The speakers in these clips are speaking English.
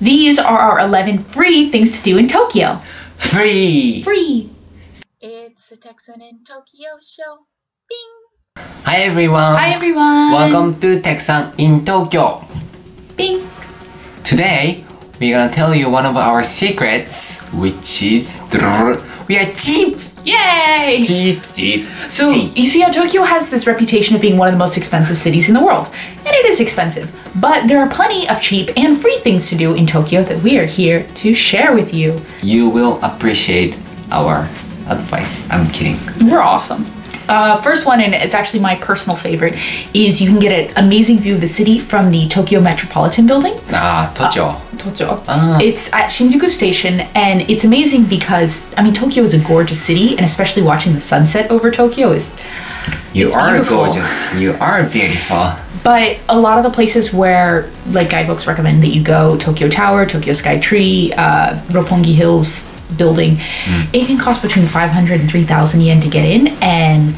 These are our 11 free things to do in Tokyo. Free! Free! It's the Texan in Tokyo show. Bing! Hi everyone! Hi everyone! Welcome to Texan in Tokyo. Bing! Today, we're gonna tell you one of our secrets, which is we are cheap! Yay! Cheap. So, you see how Tokyo has this reputation of being one of the most expensive cities in the world. And it is expensive. But there are plenty of cheap and free things to do in Tokyo that we are here to share with you. You will appreciate our advice. I'm kidding. We're awesome. First one, and it's actually my personal favorite, is you can get an amazing view of the city from the Tokyo Metropolitan Building. Tokyo. Tokyo. It's at Shinjuku Station, and it's amazing because, I mean, Tokyo is a gorgeous city, and especially watching the sunset over Tokyo is You are beautiful. gorgeous. You are beautiful. But a lot of the places where, like, guidebooks recommend that you go, Tokyo Tower, Tokyo Sky Tree, Roppongi Hills building, it can cost between 500 and 3,000 yen to get in, and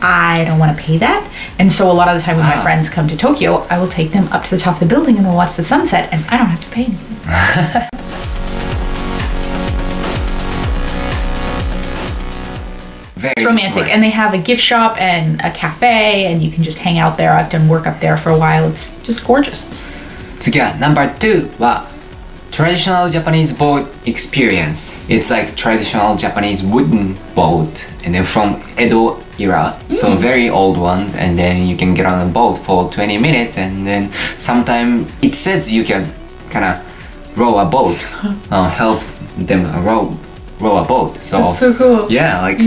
I don't want to pay that. And so a lot of the time when my friends come to Tokyo, I will take them up to the top of the building and we'll watch the sunset, and I don't have to pay anything. It's romantic, and they have a gift shop and a cafe, and you can just hang out there. I've done work up there for a while. It's just gorgeous. 次は No.2 は Traditional Japanese boat experience. It's like traditional Japanese wooden boat, and then from Edo era, so very old ones, and then you can get on a boat for 20 minutes, and then sometime it says you can kind of row a boat, help them row a boat. So that's so cool. Yeah, like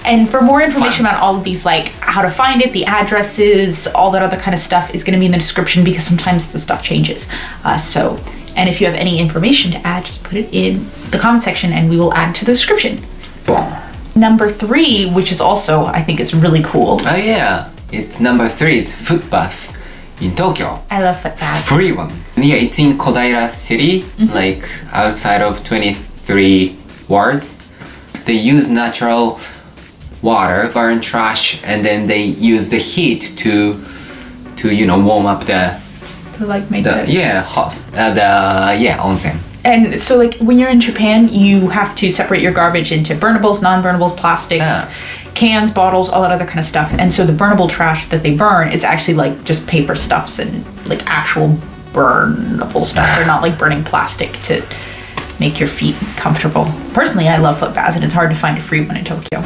And for more information about all of these, like how to find it, the addresses, all that other kind of stuff is going to be in the description because sometimes the stuff changes. And if you have any information to add, just put it in the comment section and we will add it to the description. Boom. Number 3, which is also, I think is really cool. Oh yeah, it's number 3 is foot bath in Tokyo. I love foot baths. Free ones. Yeah, it's in Kodaira City, like outside of 23 wards. They use natural water, burn trash, and then they use the heat to you know, warm up the Like make the onsen. And so, like, when you're in Japan, you have to separate your garbage into burnables, non-burnables, plastics, cans, bottles, all that other kind of stuff. And so the burnable trash that they burn, it's actually like just paper stuffs and like actual burnable stuff. They're not like burning plastic to make your feet comfortable. Personally, I love foot baths, and it's hard to find a free one in Tokyo.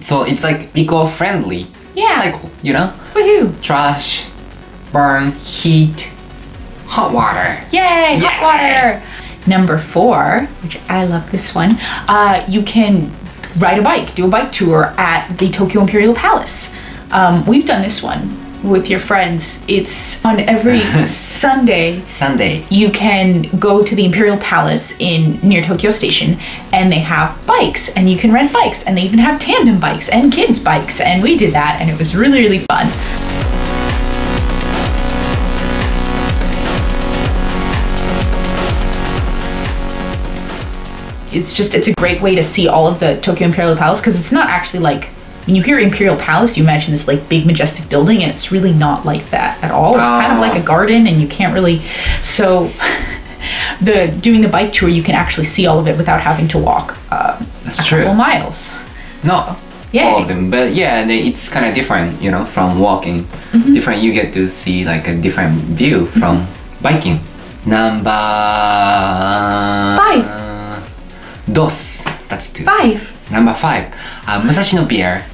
It's like eco-friendly cycle, you know? Woohoo! Trash, burn, heat, hot water. Yay! Hot water! Number 4, which I love this one, you can ride a bike, do a bike tour at the Tokyo Imperial Palace. We've done this one with your friends. It's on every Sunday. You can go to the Imperial Palace near Tokyo Station, and they have bikes, and you can rent bikes, and they even have tandem bikes and kids bikes, and we did that, and it was really, really fun. It's a great way to see all of the Tokyo Imperial Palace, because it's not actually like, when you hear Imperial Palace, you imagine this like big majestic building, and it's really not like that at all. It's kind of like a garden, and you can't really, so doing the bike tour, you can actually see all of it without having to walk couple miles. No, all of them, but yeah, it's kind of different, you know, from walking. Different, you get to see like a different view from biking. Number 5. Dos. That's 2. 5. Number 5. Musashi no Beer.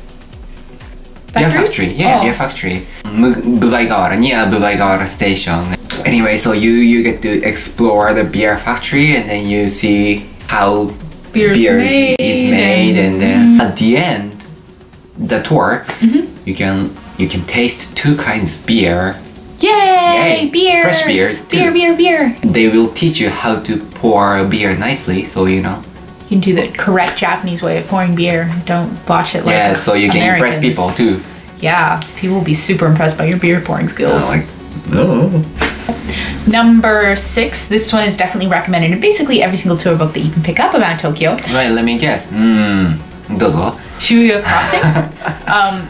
Beer factory. Yeah, beer factory. Bubaigawara, near Bubaigawara station. Anyway, so you get to explore the beer factory, and then you see how beer is made, and then at the end, the tour, you can taste 2 kinds of beer. Yay! Beer! Fresh beers too. Beer! They will teach you how to pour beer nicely, so you know. You can do the correct Japanese way of pouring beer. Don't botch it like us so you can Americans. impress people too. Yeah, people will be super impressed by your beer pouring skills. Like, no. Number 6, this one is definitely recommended in basically every single tour book that you can pick up about Tokyo. Right, let me guess. どうぞ。 Shibuya Crossing.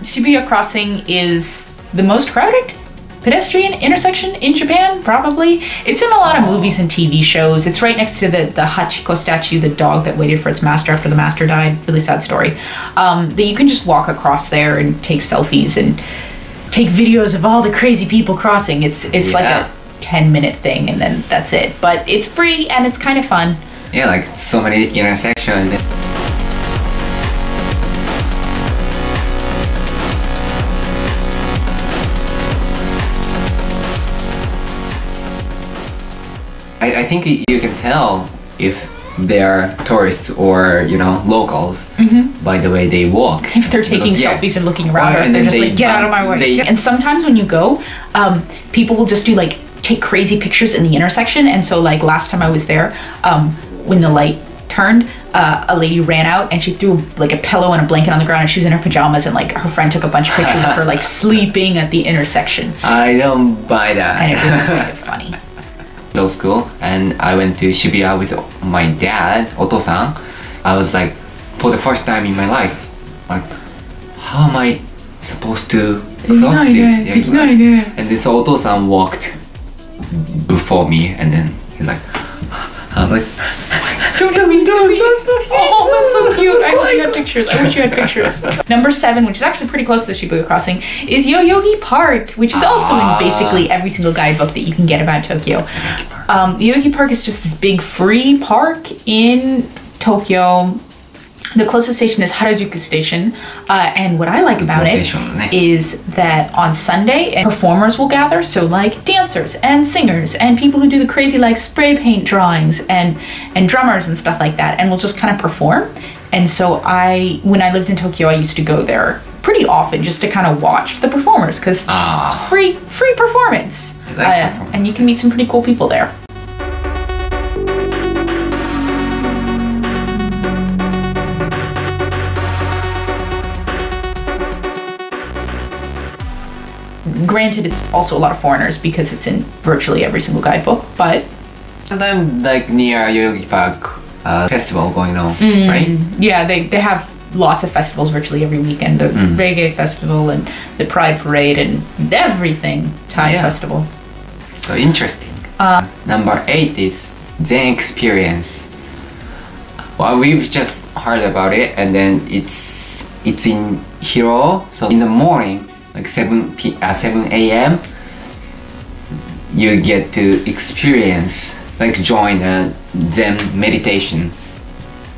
Shibuya Crossing is the most crowded pedestrian intersection in Japan, probably. It's in a lot of movies and TV shows. It's right next to the Hachiko statue, the dog that waited for its master after the master died. Really sad story. That you can just walk across there and take selfies and take videos of all the crazy people crossing. It's like a 10-minute thing and then that's it. But it's free and it's kind of fun. Yeah, like so many intersections. I think you can tell if they're tourists or, you know, locals by the way they walk. If they're taking selfies and looking around, or if they're just like, get out of my way. And sometimes when you go, people will just do like, take crazy pictures in the intersection. And so like last time I was there, when the light turned, a lady ran out and she threw like a pillow and a blanket on the ground and she was in her pajamas and like her friend took a bunch of pictures of her like sleeping at the intersection. I don't buy that. And it was kind of funny. Middle school, and I went to Shibuya with my dad, Oto-san. I was like, for the first time in my life, like, how am I supposed to cross this? Yeah, and this Oto-san walked before me, and then he's like, I'm like, don't tell me. Oh, that's so cute. I wish you had pictures. I wish you had pictures. Number 7, which is actually pretty close to the Shibuya Crossing, is Yoyogi Park, which is also in basically every single guidebook that you can get about Tokyo. Yoyogi Park is just this big free park in Tokyo. The closest station is Harajuku Station, and what I like about it is that on Sunday, performers will gather, so like dancers and singers and people who do the crazy like spray paint drawings and drummers and stuff like that, and will just kind of perform. And so when I lived in Tokyo, I used to go there pretty often just to kind of watch the performers because it's free performance, and you can meet some pretty cool people there. Granted, it's also a lot of foreigners because it's in virtually every single guidebook, but... Sometimes like near Yoyogi Park festival going on, right? Yeah, they have lots of festivals virtually every weekend. The Reggae Festival and the Pride Parade and everything Thai festival. So interesting. Number 8 is Zen Experience. Well, we've just heard about it, and then it's in Hiro, so in the morning, like 7 a.m. you get to experience, like join a Zen meditation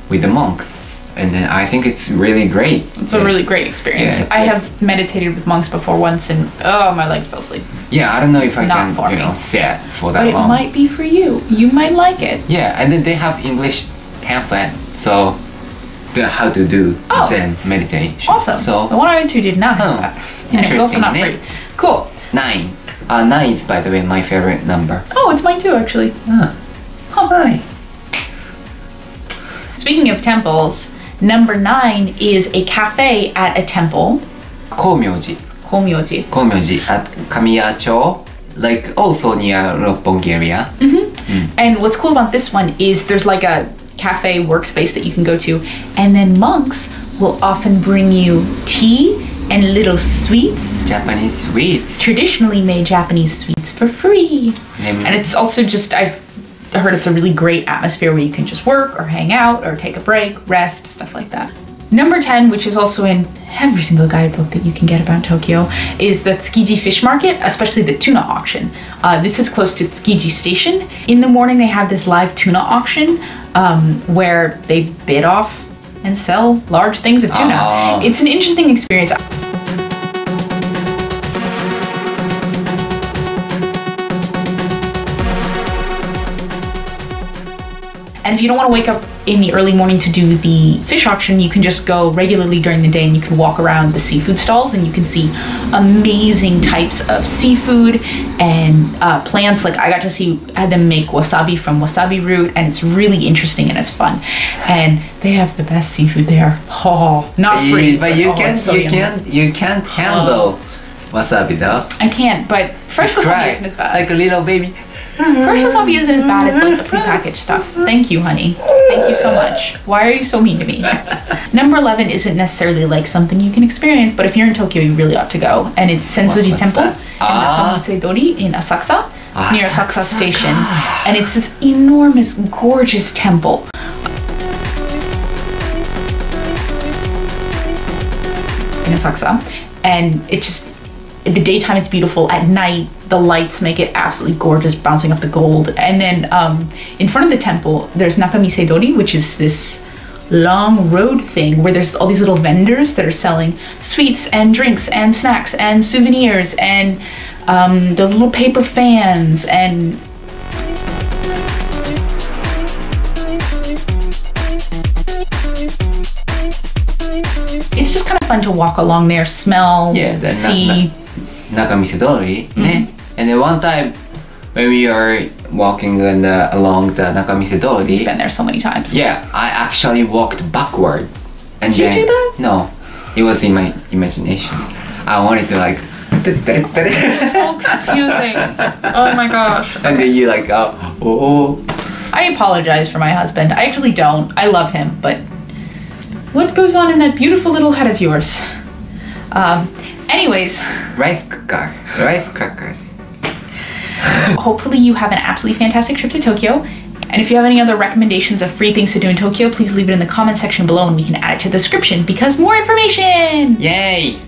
with the monks, and then I think it's really great. It's a really great experience. I have meditated with monks before once, and oh, my legs fell asleep. Yeah, I don't know if I can, sit for that long. But it might be for you. You might like it. Yeah, and then they have English pamphlet, so how to do Zen meditation. Awesome. So the one I went to did not have that. And it was also not free. Cool. 9. 9 is, by the way, my favorite number. Oh, it's mine too, actually. Hi. Speaking of temples, number 9 is a cafe at a temple. Komyoji. Komyoji at Kamiya-cho, like also near Roppongi area. And what's cool about this one is there's like a cafe workspace that you can go to, and then monks will often bring you tea and little sweets. Japanese sweets. Traditionally made Japanese sweets for free. And it's also just, I've heard it's a really great atmosphere where you can just work or hang out or take a break, rest, stuff like that. Number 10, which is also in every single guidebook that you can get about Tokyo, is the Tsukiji Fish Market, especially the tuna auction. This is close to Tsukiji Station. In the morning, they have this live tuna auction where they bid off and sell large things of tuna. It's an interesting experience. And if you don't want to wake up in the early morning to do the fish auction, you can just go regularly during the day and you can walk around the seafood stalls and you can see amazing types of seafood and plants. Like I got to see them make wasabi from wasabi root, and it's really interesting and it's fun. And they have the best seafood there. Oh, not free. But you can't handle wasabi though. I can't, but Fresh wasabi Cry isn't as bad. like a little baby. Fresh wasabi isn't as bad as like the prepackaged stuff. Thank you, honey. Thank you so much. Why are you so mean to me? Number 11 isn't necessarily like something you can experience, but if you're in Tokyo, you really ought to go. And it's Sensoji What's Temple that? in Nakamitsu Dori in Asakusa. It's near Asakusa Asakusa. Station. And it's this enormous, gorgeous temple. In Asakusa. And it just, in the daytime it's beautiful. At night, the lights make it absolutely gorgeous, bouncing off the gold. And then in front of the temple, there's Nakamise Dori, which is this long road thing where there's all these little vendors that are selling sweets and drinks and snacks and souvenirs and the little paper fans and it's just kind of fun to walk along there, smell, Yeah, see. Nakamise Dori, ne? And then one time when we are walking along the Nakamise Dori, Been there so many times. yeah, I actually walked backwards. And Did you do that? No, it was in my imagination. I wanted to like, So confusing. Oh my gosh. and then you like, oh. I apologize for my husband. I actually don't. I love him, but what goes on in that beautiful little head of yours? Anyways, Rice crackers. hopefully you have an absolutely fantastic trip to Tokyo. And if you have any other recommendations of free things to do in Tokyo, please leave it in the comment section below and we can add it to the description because more information! Yay!